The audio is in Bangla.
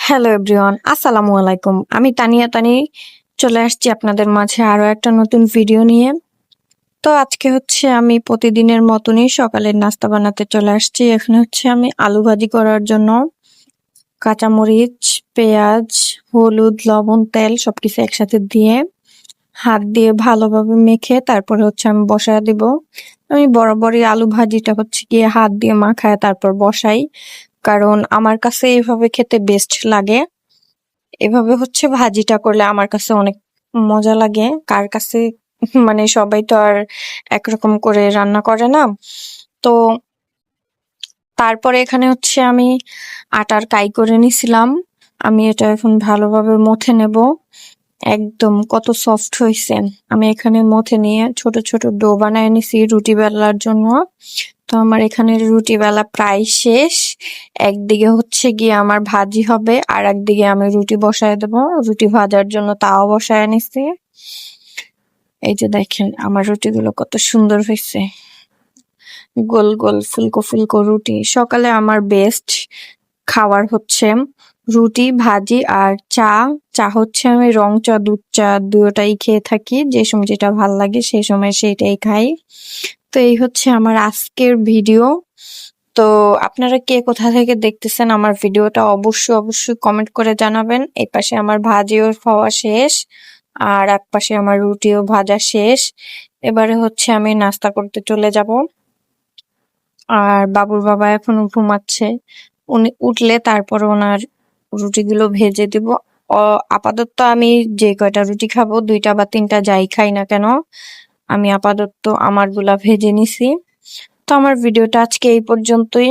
হ্যালো এভরিওয়ান, আসসালামু আলাইকুম। আমি তানি চলে আসছি আপনাদের মাঝে আরো একটা নতুন ভিডিও নিয়ে। তো আজকে হচ্ছে আমি প্রতিদিনের মতনই সকালের নাস্তা বানাতে চলে আসছি। এখানে হচ্ছে আমি আলু ভাজি করার জন্য কাঁচামরিচ, পেঁয়াজ, হলুদ, লবণ, তেল সবকিছু একসাথে দিয়ে হাত দিয়ে ভালোভাবে মেখে তারপরে হচ্ছে আমি বসায় দিব। আমি বরাবরই আলু ভাজিটা হচ্ছে গিয়ে হাত দিয়ে মাখায় তারপর বসাই, কারণ আমার কাছে এভাবে খেতে বেস্ট লাগে। এভাবে হচ্ছে ভাজিটা করলে আমার কাছে অনেক মজা লাগে। কার কাছে মানে সবাই তো আর একরকম করে রান্না করে না। তো তারপরে এখানে হচ্ছে আমি আটার কাই করে নিছিলাম। আমি এটা এখন ভালোভাবে মথে নেব। একদম কত সফট হয়েছে। আমি এখানে মথে নিয়ে ছোট ছোট ডো বানায় নিছি রুটি বেলার জন্য। তো আমার এখানে রুটি বেলা প্রায় শেষ। একদিকে হচ্ছে গিয়ে আমার ভাজি হবে আর একদিকে আমি রুটি বসায় দেবো। রুটি ভাজার জন্য তাও বসায় নিছি। এই যে দেখেন আমার রুটিগুলো কত সুন্দর হয়েছে, গোল গোল ফুলকো ফুলকো রুটি। সকালে আমার বেস্ট খাবার হচ্ছে রুটি, ভাজি আর চা। চা হচ্ছে আমি রং চা, দুধ চা দুটোটাই খেয়ে থাকি। যে সময় যেটা ভাল লাগে সেই সময় সেইটাই খাই। তো এই হচ্ছে আমার আজকের ভিডিও। তো আপনারা কে কোথা থেকে দেখতেছেন আমার ভিডিওটা অবশ্যই কমেন্ট করে জানাবেন। এই পাশে আমার ভাজিও খাওয়া শেষ আর এক পাশে আমার রুটিও ভাজা শেষ। এবারে হচ্ছে আমি নাস্তা করতে চলে যাব। আর বাবুর বাবা এখনো ঘুমাচ্ছে। উনি উঠলে তারপর ওনার রুটিগুলো ভেজে দিব। আপাতত আমি যে কয়টা রুটি খাবো, 2টা বা 3টা যাই খাই না কেন, আমি আপাতত আমারগুলা ভেজে নিছি। তো আমার ভিডিওটা আজকে এই পর্যন্তই।